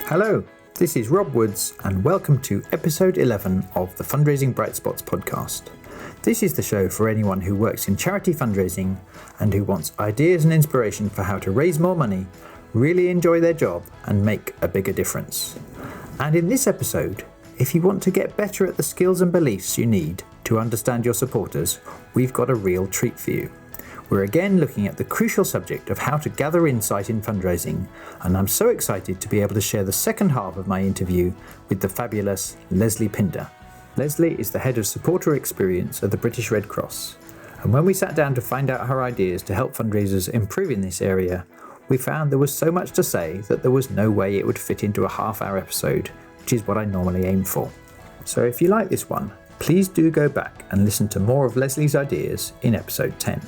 Hello, this is Rob Woods and welcome to episode 11 of the Fundraising Bright Spots podcast. This is the show for anyone who works in charity fundraising and who wants ideas and inspiration for how to raise more money, really enjoy their job and make a bigger difference. And in this episode, if you want to get better at the skills and beliefs you need to understand your supporters, we've got a real treat for you. We're again looking at the crucial subject of how to gather insight in fundraising, and I'm so excited to be able to share the second half of my interview with the fabulous Lesley Pinder. Lesley is the head of supporter experience at the British Red Cross, and when we sat down to find out her ideas to help fundraisers improve in this area, we found there was so much to say that there was no way it would fit into a half-hour episode, which is what I normally aim for. So if you like this one, please do go back and listen to more of Lesley's ideas in episode 10.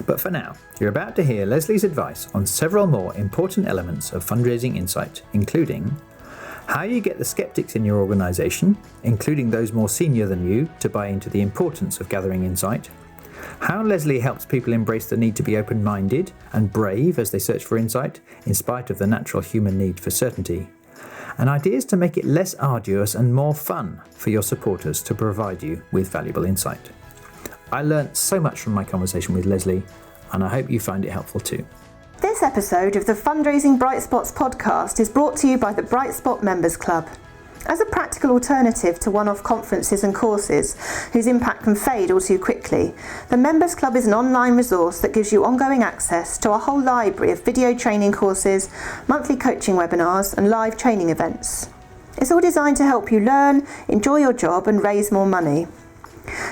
But for now, you're about to hear Lesley's advice on several more important elements of fundraising insight, including how you get the sceptics in your organisation, including those more senior than you, to buy into the importance of gathering insight, how Lesley helps people embrace the need to be open-minded and brave as they search for insight, in spite of the natural human need for certainty, and ideas to make it less arduous and more fun for your supporters to provide you with valuable insight. I learnt so much from my conversation with Lesley, and I hope you find it helpful too. This episode of the Fundraising Bright Spots podcast is brought to you by the Bright Spot Members Club. As a practical alternative to one-off conferences and courses whose impact can fade all too quickly, the Members Club is an online resource that gives you ongoing access to a whole library of video training courses, monthly coaching webinars and live training events. It's all designed to help you learn, enjoy your job and raise more money.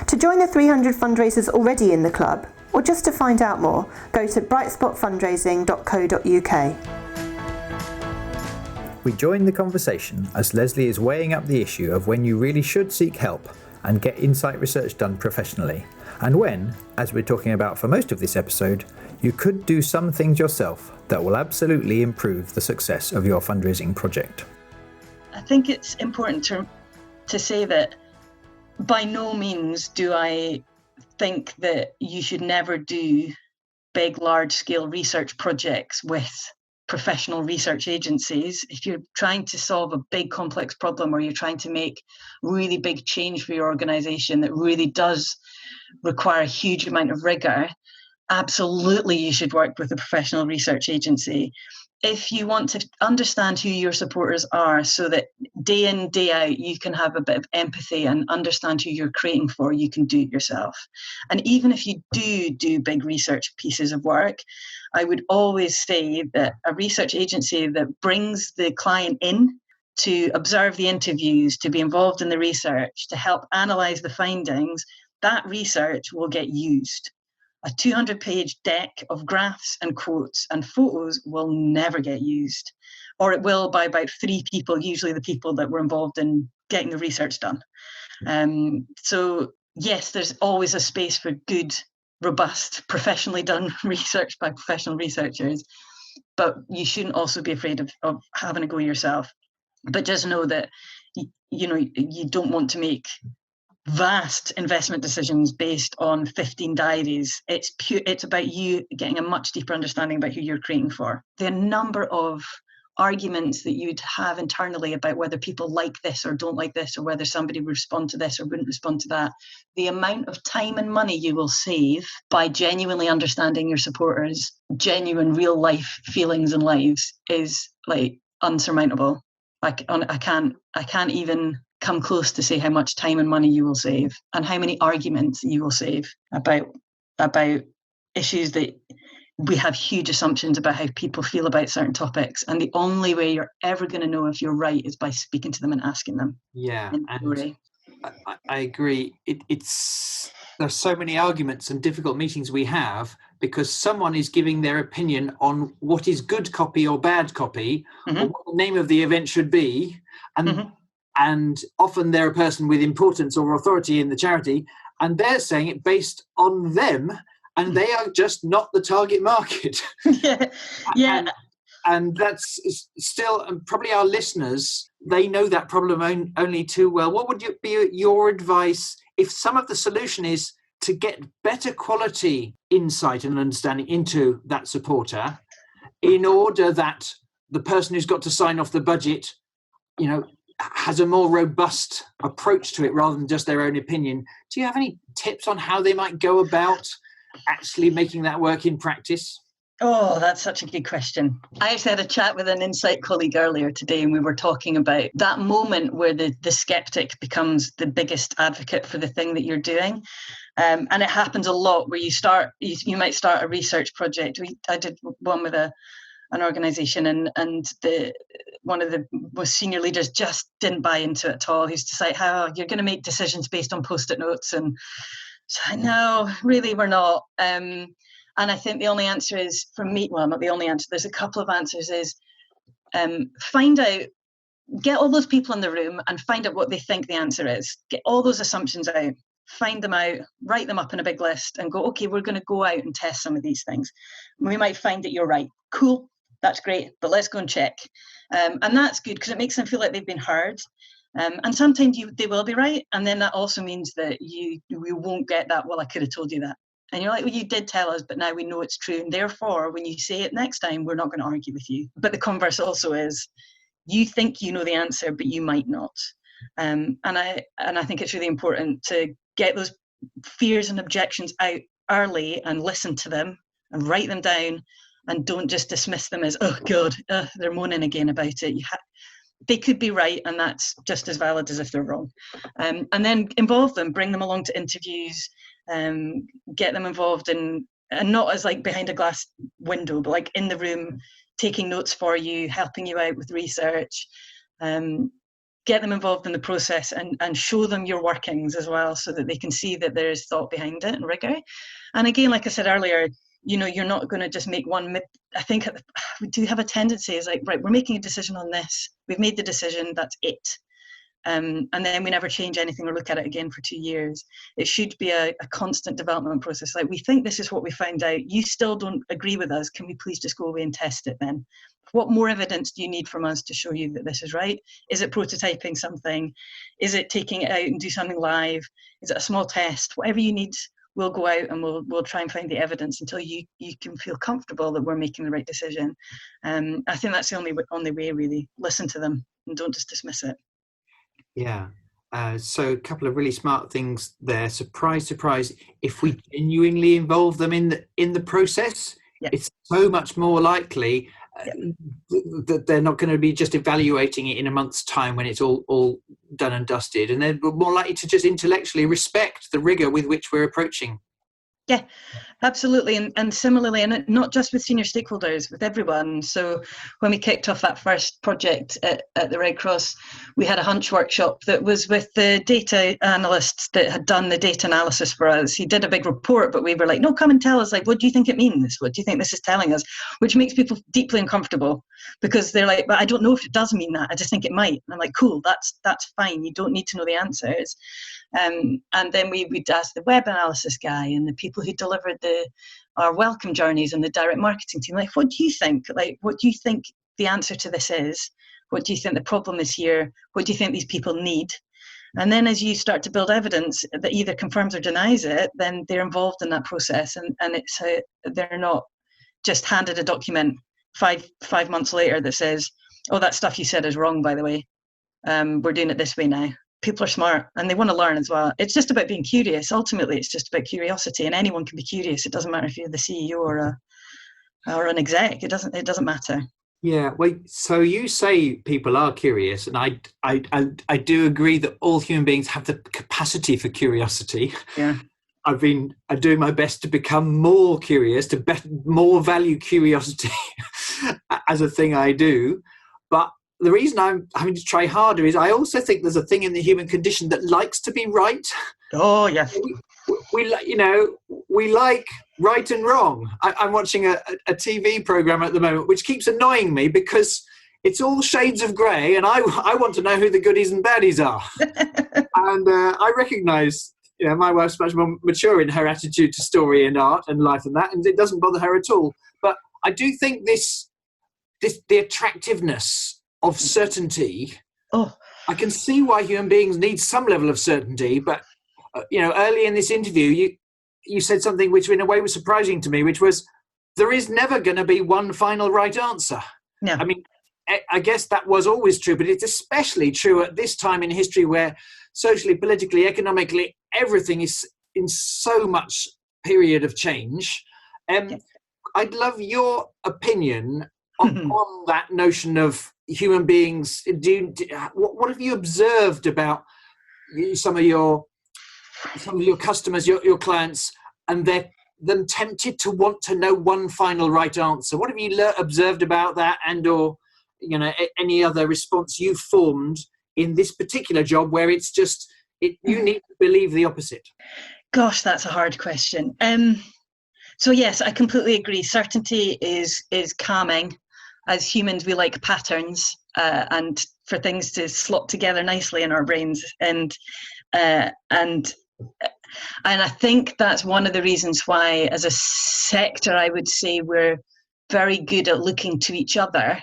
To join the 300 fundraisers already in the club, or just to find out more, go to brightspotfundraising.co.uk. We join the conversation as Lesley is weighing up the issue of when you really should seek help and get insight research done professionally, and when, as we're talking about for most of this episode, you could do some things yourself that will absolutely improve the success of your fundraising project. I think it's important to say that by no means do I think that you should never do big, large-scale research projects with professional research agencies. If you're trying to solve a big, complex problem or you're trying to make really big change for your organisation that really does require a huge amount of rigour, absolutely you should work with a professional research agency. If you want to understand who your supporters are so that day in, day out, you can have a bit of empathy and understand who you're creating for, you can do it yourself. And even if you do big research pieces of work, I would always say that a research agency that brings the client in to observe the interviews, to be involved in the research, to help analyse the findings, that research will get used. A 200-page deck of graphs and quotes and photos will never get used, or it will by about 3 people, usually the people that were involved in getting the research done. So yes, there's always a space for good, robust, professionally done research by professional researchers, but you shouldn't also be afraid of having a go yourself. But just know that you don't want to make vast investment decisions based on 15 diaries. It's about you getting a much deeper understanding about who you're creating for. The number of arguments that you'd have internally about whether people like this or don't like this, or whether somebody would respond to this or wouldn't respond to that, the amount of time and money you will save by genuinely understanding your supporters' genuine real life feelings and lives is like unsurmountable. I can't even come close to say how much time and money you will save and how many arguments you will save about issues that we have huge assumptions about how people feel about certain topics. And the only way you're ever going to know if you're right is by speaking to them and asking them. Yeah, and I agree. There's so many arguments and difficult meetings we have because someone is giving their opinion on what is good copy or bad copy, or what the name of the event should be. And often they're a person with importance or authority in the charity, and they're saying it based on them, and they are just not the target market. Yeah. And that's still, and probably our listeners, they know that problem only too well. What would be your advice if some of the solution is to get better quality insight and understanding into that supporter in order that the person who's got to sign off the budget, has a more robust approach to it rather than just their own opinion. Do you have any tips on how they might go about actually making that work in practice? Oh, that's such a good question. I actually had a chat with an Insight colleague earlier today, and we were talking about that moment where the skeptic becomes the biggest advocate for the thing that you're doing. And it happens a lot where you might start a research project. I did one with an organisation, and one of the most senior leaders just didn't buy into it at all. He's just like, how you're going to make decisions based on Post-it notes. And so, no, really, we're not. And I think the only answer is, for me, well, not the only answer, there's a couple of answers, is find out, get all those people in the room and find out what they think the answer is. Get all those assumptions out, find them out, write them up in a big list and go, okay, we're going to go out and test some of these things. We might find that you're right. Cool, that's great, but let's go and check. And that's good because it makes them feel like they've been heard. And sometimes they will be right. And then that also means that we won't get that, well, I could have told you that. And you're like, well, you did tell us, but now we know it's true. And therefore, when you say it next time, we're not going to argue with you. But the converse also is, you think you know the answer, but you might not. And I think it's really important to get those fears and objections out early and listen to them and write them down, and don't just dismiss them as, oh God, they're moaning again about it. They could be right, and that's just as valid as if they're wrong. And then involve them, bring them along to interviews, get them involved in, and not as like behind a glass window, but like in the room, taking notes for you, helping you out with research. Get them involved in the process and show them your workings as well, so that they can see that there is thought behind it and rigor. And again, like I said earlier, you're not going to just make one. I think we do have a tendency, is like, right, we're making a decision on this. We've made the decision, that's it. And then we never change anything or look at it again for 2 years. It should be a constant development process. Like, we think this is what we found out. You still don't agree with us. Can we please just go away and test it then? What more evidence do you need from us to show you that this is right? Is it prototyping something? Is it taking it out and do something live? Is it a small test? Whatever you need, we'll go out and we'll try and find the evidence until you can feel comfortable that we're making the right decision. I think that's the only way, really. Listen to them and don't just dismiss it. Yeah. So a couple of really smart things there. Surprise, surprise. If we genuinely involve them in the process, it's so much more likely that they're not going to be just evaluating it in a month's time when it's all done and dusted, and they're more likely to just intellectually respect the rigor with which we're approaching. Yeah, absolutely. And similarly, and not just with senior stakeholders, with everyone. So when we kicked off that first project at the Red Cross, we had a hunch workshop that was with the data analysts that had done the data analysis for us. He did a big report, but we were like, no, come and tell us, like, what do you think it means? What do you think this is telling us? Which makes people deeply uncomfortable, because they're like, but I don't know if it does mean that. I just think it might. And I'm like, cool, that's fine. You don't need to know the answers. And then we'd ask the web analysis guy and the people who delivered our welcome journeys and the direct marketing team, like, what do you think? Like, what do you think the answer to this is? What do you think the problem is here? What do you think these people need? And then as you start to build evidence that either confirms or denies it, then they're involved in that process, and it's they're not just handed a document five months later that says, oh, that stuff you said is wrong, by the way. We're doing it this way now. People are smart and they want to learn as well. It's just about being curious. Ultimately, it's just about curiosity, and anyone can be curious. It doesn't matter if you're the CEO or an exec. It doesn't matter. Yeah. Well, so you say people are curious, and I do agree that all human beings have the capacity for curiosity. Yeah. I've been doing my best to become more curious, to more value curiosity as a thing I do. But the reason I'm having to try harder is I also think there's a thing in the human condition that likes to be right. Oh, yes. We like right and wrong. I'm watching a TV program at the moment which keeps annoying me because it's all shades of grey, and I want to know who the goodies and baddies are. And I recognise, my wife's much more mature in her attitude to story and art and life and that, and it doesn't bother her at all. But I do think the attractiveness of certainty. Oh, I can see why human beings need some level of certainty, but early in this interview you said something which in a way was surprising to me, which was there is never going to be one final right answer. No. I mean, I guess that was always true, but it's especially true at this time in history where socially, politically, economically, everything is in so much period of change. I'd love your opinion on that notion of human beings. What have you observed about some of your customers, your clients, and them tempted to want to know one final right answer? What have you observed about that, and/or any other response you've formed in this particular job where it's just you need to believe the opposite? Gosh, that's a hard question. So yes, I completely agree. Certainty is calming. As humans, we like patterns and for things to slot together nicely in our brains. And I think that's one of the reasons why, as a sector, I would say we're very good at looking to each other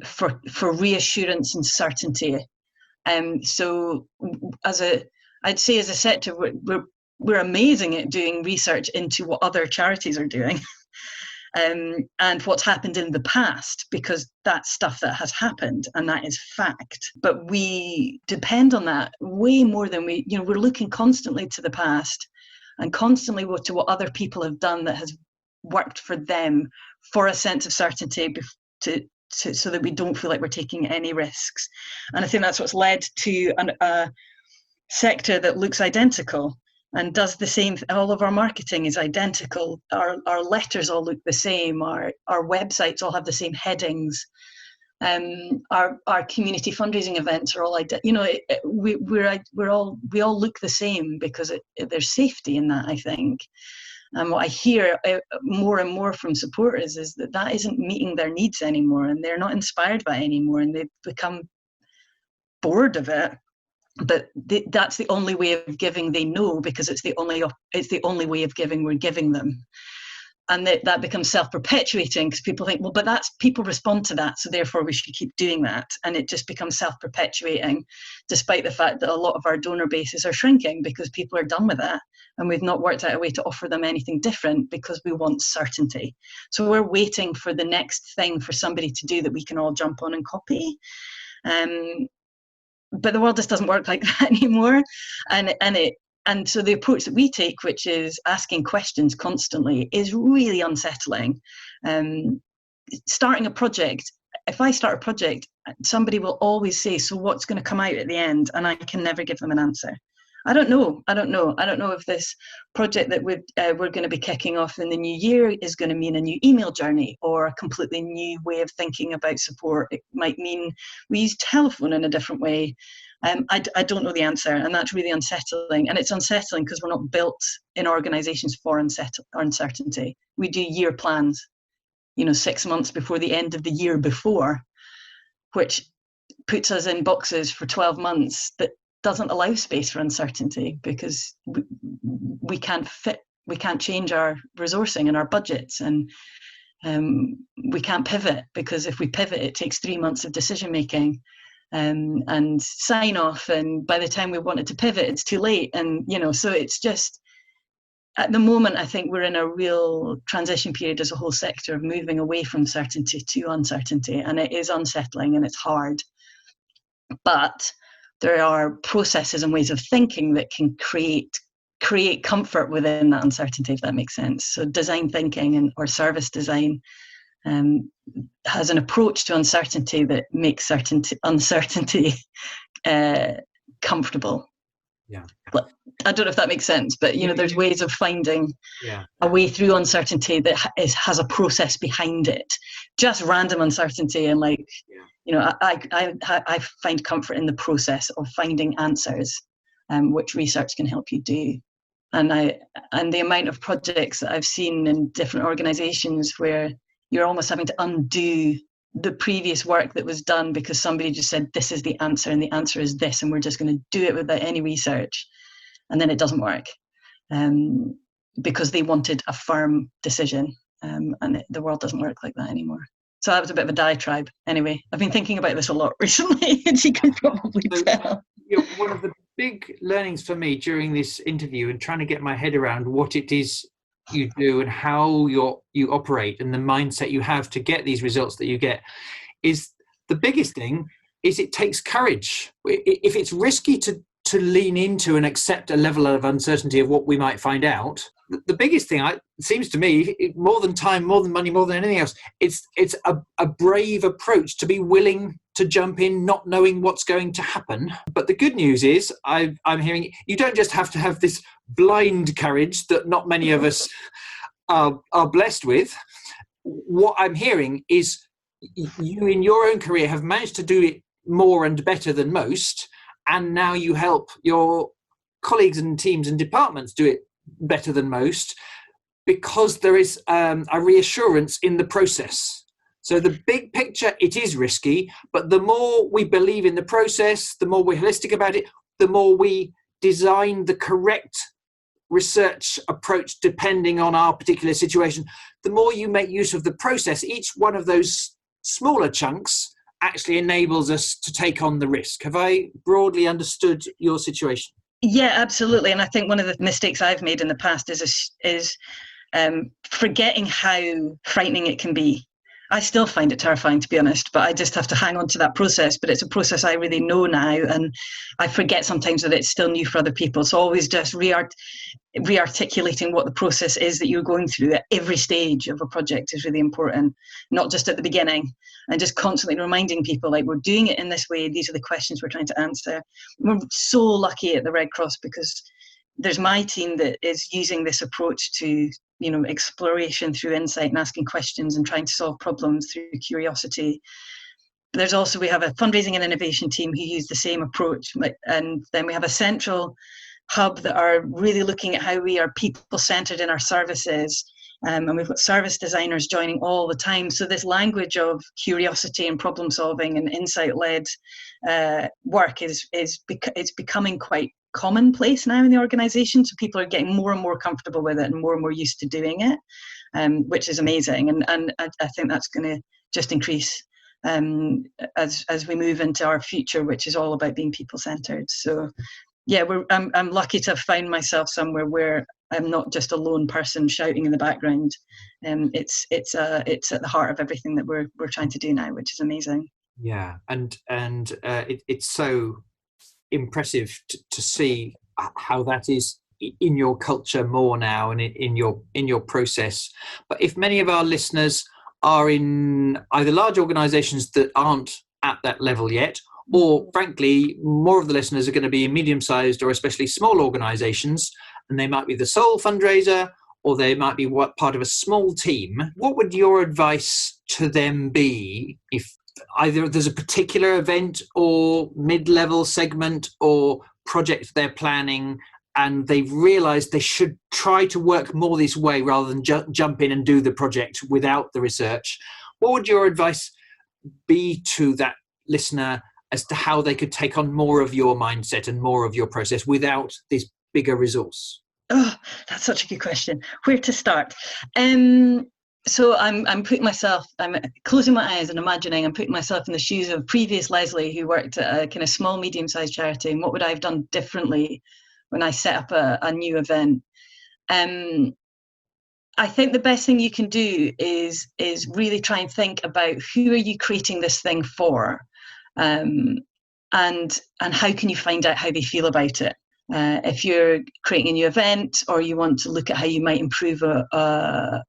for reassurance and certainty. So I'd say as a sector, we're amazing at doing research into what other charities are doing and what's happened in the past, because that's stuff that has happened and that is fact. But we depend on that way more than we're looking constantly to the past and constantly to what other people have done that has worked for them, for a sense of certainty so that we don't feel like we're taking any risks. And I think that's what's led to a sector that looks identical and does the same. All of our marketing is identical. Our letters all look the same. Our websites all have the same headings. Our community fundraising events are all we all look the same because there's safety in that, I think. And what I hear more and more from supporters is that isn't meeting their needs anymore, and they're not inspired by it anymore, and they've become bored of it. But that's the only way of giving they know, because it's the only way of giving we're giving them. And that becomes self-perpetuating, because people think, well, but people respond to that, so therefore we should keep doing that. And it just becomes self-perpetuating, despite the fact that a lot of our donor bases are shrinking because people are done with that. And we've not worked out a way to offer them anything different because we want certainty. So we're waiting for the next thing for somebody to do that we can all jump on and copy. But the world just doesn't work like that anymore. And so the approach that we take, which is asking questions constantly, is really unsettling. Starting a project, if I start a project, somebody will always say, so what's going to come out at the end? And I can never give them an answer. I don't know if this project that we're going to be kicking off in the new year is going to mean a new email journey or a completely new way of thinking about support. It might mean we use telephone in a different way. I don't know the answer, and that's really unsettling. And it's unsettling because we're not built in organisations for uncertainty. We do year plans, 6 months before the end of the year before, which puts us in boxes for 12 months that doesn't allow space for uncertainty, because we can't change our resourcing and our budgets, and we can't pivot, because if we pivot, it takes 3 months of decision making and sign off, and by the time we wanted to pivot, it's too late. And so it's just, at the moment, I think we're in a real transition period as a whole sector of moving away from certainty to uncertainty, and it is unsettling and it's hard. But there are processes and ways of thinking that can create comfort within that uncertainty, if that makes sense. So design thinking or service design has an approach to uncertainty that makes uncertainty comfortable. Yeah. I don't know if that makes sense, but there's ways of finding a way through uncertainty that has a process behind it. Just random uncertainty and I find comfort in the process of finding answers, which research can help you do. And the amount of projects that I've seen in different organisations where you're almost having to undo the previous work that was done because somebody just said, this is the answer, and the answer is this, and we're just going to do it without any research. And then it doesn't work because they wanted a firm decision. And the world doesn't work like that anymore. So that was a bit of a diatribe. Anyway, I've been thinking about this a lot recently, as you can probably tell. One of the big learnings for me during this interview and trying to get my head around what it is you do and how you operate and the mindset you have to get these results that you get is the biggest thing is it takes courage. If it's risky to lean into and accept a level of uncertainty of what we might find out, the biggest thing, seems to me, more than time, more than money, more than anything else, it's a brave approach to be willing to jump in not knowing what's going to happen. But the good news is I'm hearing you don't just have to have this blind courage that not many of us are blessed with. What I'm hearing is you in your own career have managed to do it more and better than most, and now you help your colleagues and teams and departments do it better than most because there is a reassurance in the process. So the big picture, it is risky, but the more we believe in the process, the more we're holistic about it, the more we design the correct research approach depending on our particular situation, the more you make use of the process. Each one of those smaller chunks actually enables us to take on the risk. Have I broadly understood your situation? Yeah, absolutely. And I think one of the mistakes I've made in the past is forgetting how frightening it can be. I still find it terrifying, to be honest, but I just have to hang on to that process. But it's a process I really know now, and I forget sometimes that it's still new for other people. So always just re-articulating what the process is that you're going through at every stage of a project is really important, not just at the beginning, and just constantly reminding people, like, we're doing it in this way, these are the questions we're trying to answer. We're so lucky at the Red Cross because there's my team that is using this approach to, exploration through insight and asking questions and trying to solve problems through curiosity. There's also, we have a fundraising and innovation team who use the same approach. And then we have a central hub that are really looking at how we are people-centered in our services. And we've got service designers joining all the time. So this language of curiosity and problem solving and insight-led work is becoming quite commonplace now in the organisation. So people are getting more and more comfortable with it and more used to doing it, which is amazing. And I think that's going to just increase as we move into our future, which is all about being people-centered. So yeah, I'm lucky to have found myself somewhere where I'm not just a lone person shouting in the background. It's at the heart of everything that we're trying to do now, which is amazing. Yeah, and it's so impressive to see how that is in your culture more now and in your process. But if many of our listeners are in either large organizations that aren't at that level yet, or frankly more of the listeners are going to be in medium-sized or especially small organizations, and they might be the sole fundraiser or they might be part of a small team, what would your advice to them be if either there's a particular event or mid-level segment or project they're planning and they've realized they should try to work more this way rather than jump in and do the project without the research? What would your advice be to that listener as to how they could take on more of your mindset and more of your process without this bigger resource? Oh, that's such a good question. Where to start? So I'm closing my eyes and imagining I'm putting myself in the shoes of previous Lesley, who worked at a kind of small, medium-sized charity, and what would I have done differently when I set up a new event? I think the best thing you can do is really try and think about who are you creating this thing for, and how can you find out how they feel about it. If you're creating a new event or you want to look at how you might improve a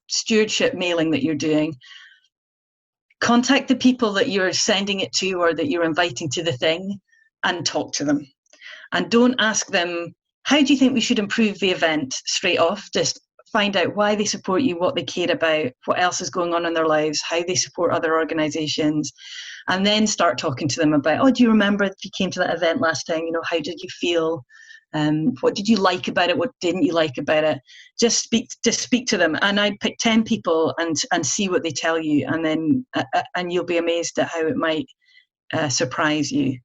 stewardship mailing that you're doing, contact the people that you're sending it to or that you're inviting to the thing and talk to them. And don't ask them, how do you think we should improve the event straight off? Just find out why they support you, what they care about, what else is going on in their lives, how they support other organisations, and then start talking to them about, do you remember if you came to that event last time? How did you feel? What did you like about it? What didn't you like about it? Just speak to them. And I'd pick 10 people and see what they tell you, and then and you'll be amazed at how it might surprise you.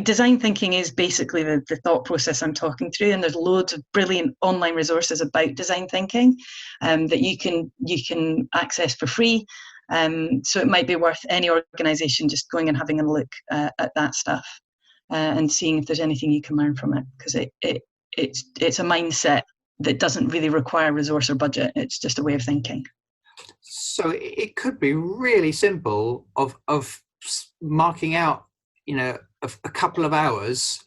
Design thinking is basically the thought process I'm talking through, and there's loads of brilliant online resources about design thinking that you can access for free. So it might be worth any organisation just going and having a look at that stuff and seeing if there's anything you can learn from it, because it's a mindset that doesn't really require resource or budget. It's just a way of thinking. So it could be really simple of marking out, a couple of hours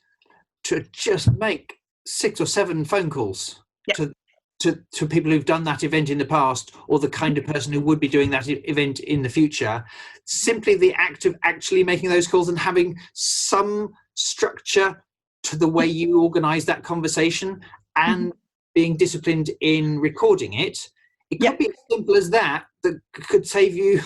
to just make 6 or 7 phone calls to people who've done that event in the past, or the kind of person who would be doing that event in the future. Simply the act of actually making those calls and having some structure to the way you organize that conversation, and being disciplined in recording it. It could be as simple as that could save you,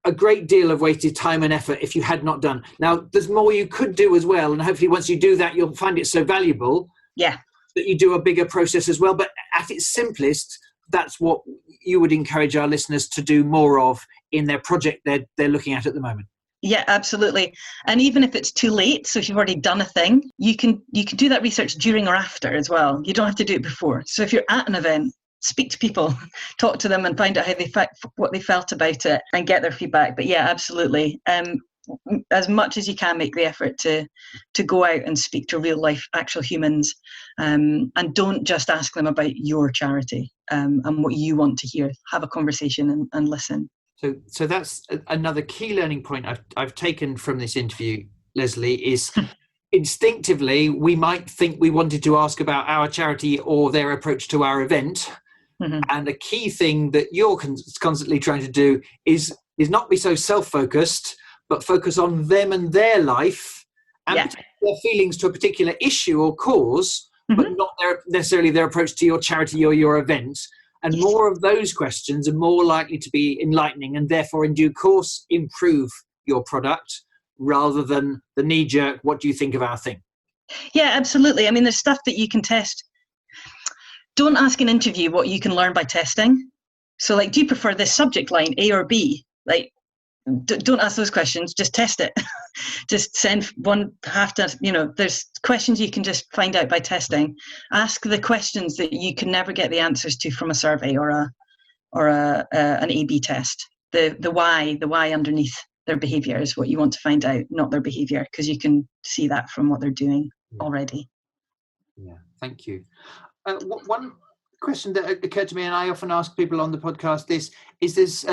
a great deal of wasted time and effort if you had not done. Now, there's more you could do as well, and hopefully once you do that, you'll find it so valuable that you do a bigger process as well. But at its simplest, that's what you would encourage our listeners to do more of in their project they're looking at the moment. Yeah, absolutely. And even if it's too late, so if you've already done a thing, you can do that research during or after as well. You don't have to do it before. So if you're at an event, speak to people, talk to them, and find out what they felt about it, and get their feedback. But yeah, absolutely. As much as you can, make the effort to go out and speak to real life, actual humans, and don't just ask them about your charity and what you want to hear. Have a conversation and listen. So that's another key learning point I've taken from this interview, Lesley, is instinctively we might think we wanted to ask about our charity or their approach to our event. And a key thing that you're constantly trying to do is not be so self-focused, but focus on them and their life and their feelings to a particular issue or cause, but not necessarily their approach to your charity or your event. And more of those questions are more likely to be enlightening, and therefore in due course improve your product, rather than the knee-jerk, what do you think of our thing? Yeah, absolutely. I mean, there's stuff that you can test. Don't ask an interview what you can learn by testing. So like, do you prefer this subject line, A or B? Like, don't ask those questions, just test it. Just send one half to, there's questions you can just find out by testing. Ask the questions that you can never get the answers to from a survey or an A/B test. The why underneath their behavior is what you want to find out, not their behavior, because you can see that from what they're doing already. Yeah, thank you. One question that occurred to me, and I often ask people on the podcast, is this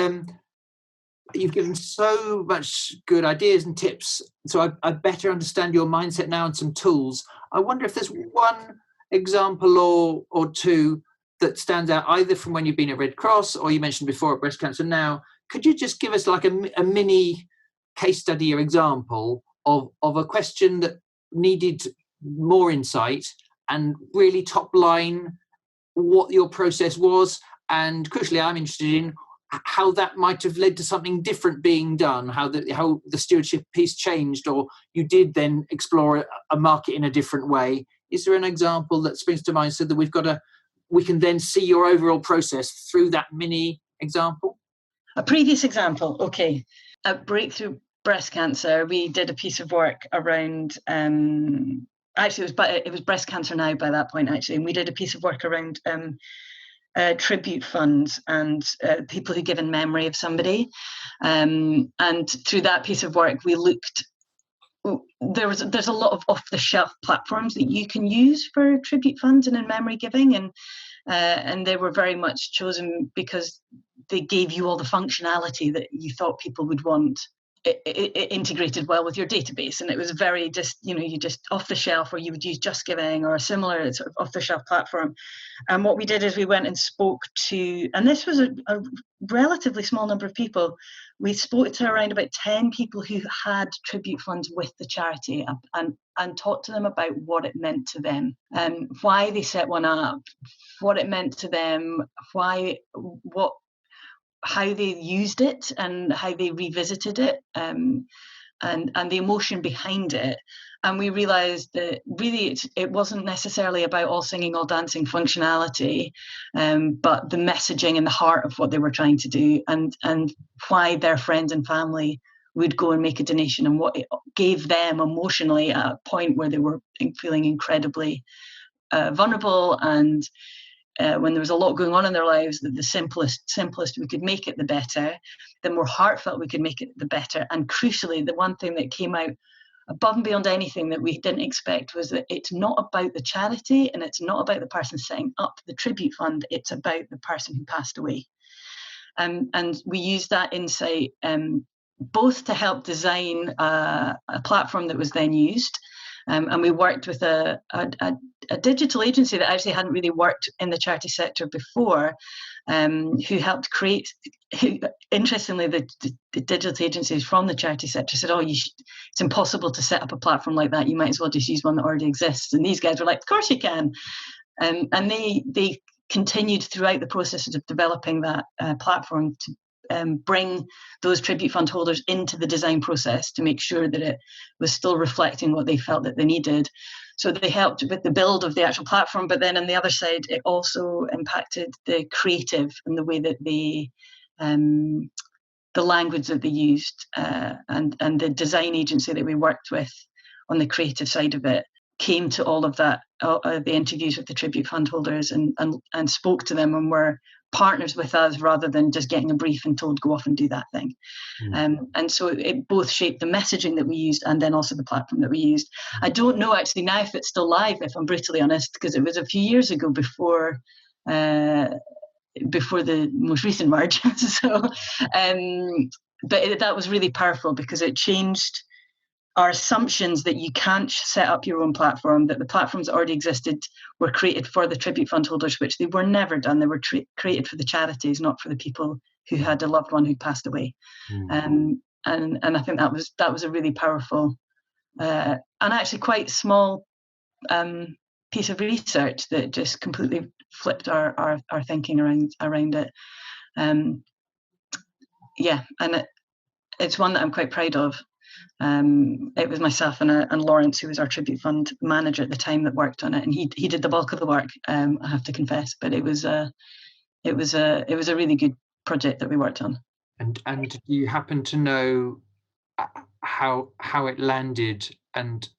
you've given so much good ideas and tips, so I better understand your mindset now and some tools. I wonder if there's one example or two that stands out, either from when you've been at Red Cross or you mentioned before at Breast Cancer Now. Could you just give us like a mini case study or example of a question that needed more insight, and really top line what your process was, and crucially I'm interested in how that might have led to something different being done, how the stewardship piece changed, or you did then explore a market in a different way. Is there an example that springs to mind so that we can then see your overall process through that mini example? A previous example, okay. At Breakthrough Breast Cancer, we did a piece of work around, actually it was Breast Cancer Now by that point, actually, and we did a piece of work around tribute funds and people who give in memory of somebody, and through that piece of work we looked. There's a lot of off-the-shelf platforms that you can use for tribute funds and in memory giving, and they were very much chosen because they gave you all the functionality that you thought people would want. It integrated well with your database, and it was very just, you just off the shelf, or you would use Just Giving or a similar sort of off the shelf platform. And what we did is we went and spoke to, and this was a relatively small number of people. We spoke to around about 10 people who had tribute funds with the charity, and talked to them about what it meant to them, and why they set one up, what it meant to them, how they used it and how they revisited it, and the emotion behind it. And we realized that really it wasn't necessarily about all singing, all dancing functionality, but the messaging and the heart of what they were trying to do, and why their friends and family would go and make a donation, and what it gave them emotionally at a point where they were feeling incredibly vulnerable, and when there was a lot going on in their lives, that the simplest we could make it, the better. The more heartfelt we could make it, the better. And crucially, the one thing that came out above and beyond anything that we didn't expect, was that it's not about the charity and it's not about the person setting up the tribute fund, it's about the person who passed away. And we used that insight both to help design a platform that was then used, and we worked with a digital agency that actually hadn't really worked in the charity sector before, who helped create. Interestingly, the digital agencies from the charity sector said, it's impossible to set up a platform like that. You might as well just use one that already exists. And these guys were like, of course you can. And they continued throughout the process of developing that platform to bring those tribute fund holders into the design process to make sure that it was still reflecting what they felt that they needed. So they helped with the build of the actual platform, but then on the other side, it also impacted the creative and the way that the language that they used, and the design agency that we worked with on the creative side of it came to all of that, the interviews with the tribute fund holders and spoke to them and were partners with us rather than just getting a brief and told go off and do that thing. And so it both shaped the messaging that we used and then also the platform that we used. I don't know actually now if it's still live, if I'm brutally honest, because it was a few years ago before the most recent merge. So but that was really powerful because it changed our assumptions that you can't set up your own platform, that the platforms that already existed were created for the tribute fund holders, which they were never done. They were created for the charities, not for the people who had a loved one who passed away. And I think that was a really powerful and actually quite small piece of research that just completely flipped our thinking around it. And it's one that I'm quite proud of. It was myself and Lawrence, who was our tribute fund manager at the time, that worked on it, and he did the bulk of the work. I have to confess, but it was a really good project that we worked on. And do you happen to know how it landed and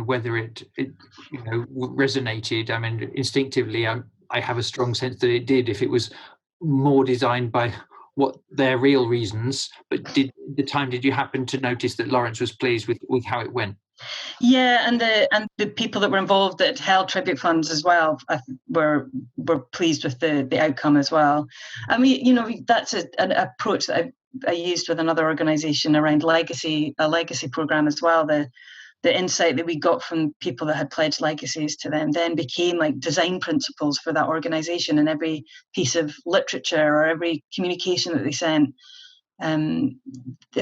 whether it resonated? I mean, instinctively, I have a strong sense that it did. If it was more designed by what their real reasons, but did you happen to notice that Lawrence was pleased with how it went? Yeah, and the people that were involved that held tribute funds as well were pleased with the outcome as well. I mean, that's an approach that I used with another organisation around a legacy programme as well. The insight that we got from people that had pledged legacies to them then became like design principles for that organisation, and every piece of literature or every communication that they sent. In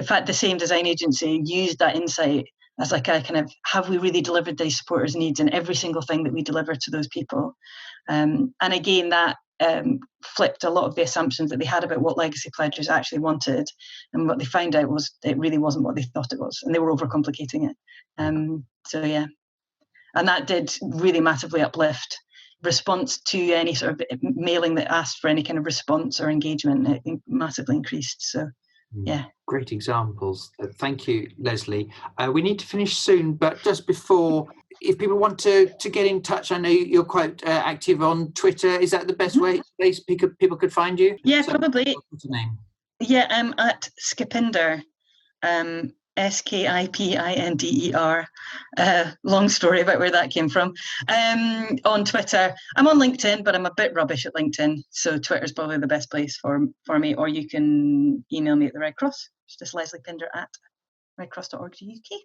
fact, the same design agency used that insight as like a kind of, have we really delivered these supporters' needs in every single thing that we deliver to those people? And again, that flipped a lot of the assumptions that they had about what legacy pledgers actually wanted, and what they found out was it really wasn't what they thought it was, and they were overcomplicating it. So yeah, and that did really massively uplift response to any sort of mailing that asked for any kind of response or engagement. It massively increased. So yeah, great examples. Thank you, Lesley. We need to finish soon, but just before, if people want to get in touch, I know you're quite active on Twitter. Is that the best way people could find you? Yeah, probably. What's your name? Yeah, I'm at Skipinder, Skipinder. Long story about where that came from. On Twitter, I'm on LinkedIn, but I'm a bit rubbish at LinkedIn, so Twitter's probably the best place for me. Or you can email me at the Red Cross. It's just Lesley Pinder at redcross.org.uk.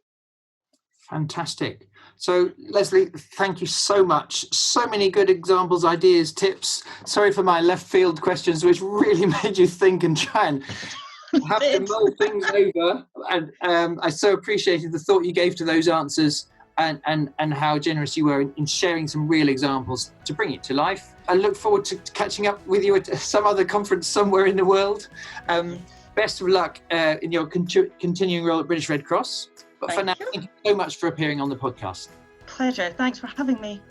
Fantastic. So, Lesley, thank you so much. So many good examples, ideas, tips. Sorry for my left field questions, which really made you think and try and have to mull things over. And I so appreciated the thought you gave to those answers, and how generous you were in sharing some real examples to bring it to life. I look forward to catching up with you at some other conference somewhere in the world. Best of luck in your continuing role at British Red Cross. But for now, thank you so much for appearing on the podcast. Pleasure. Thanks for having me.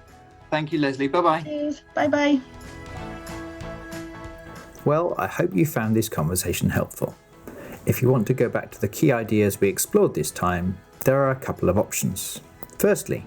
Thank you, Lesley. Bye-bye. Cheers. Bye-bye. Well, I hope you found this conversation helpful. If you want to go back to the key ideas we explored this time, there are a couple of options. Firstly,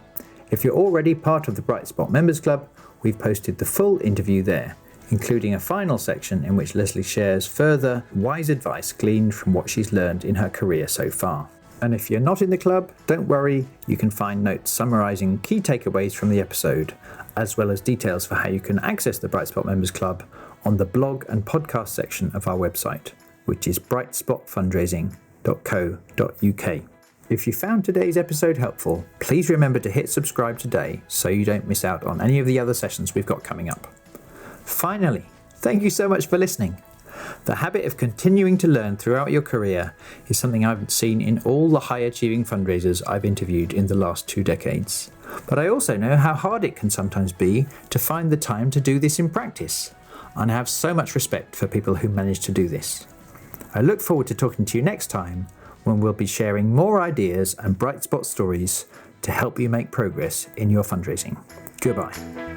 if you're already part of the Bright Spot Members Club, we've posted the full interview there, including a final section in which Lesley shares further wise advice gleaned from what she's learned in her career so far. And if you're not in the club, don't worry, you can find notes summarising key takeaways from the episode, as well as details for how you can access the Bright Spot Members Club on the blog and podcast section of our website, which is brightspotfundraising.co.uk. If you found today's episode helpful, please remember to hit subscribe today so you don't miss out on any of the other sessions we've got coming up. Finally, thank you so much for listening. The habit of continuing to learn throughout your career is something I've seen in all the high-achieving fundraisers I've interviewed in the last 2 decades. But I also know how hard it can sometimes be to find the time to do this in practice, and I have so much respect for people who manage to do this. I look forward to talking to you next time, when we'll be sharing more ideas and bright spot stories to help you make progress in your fundraising. Goodbye.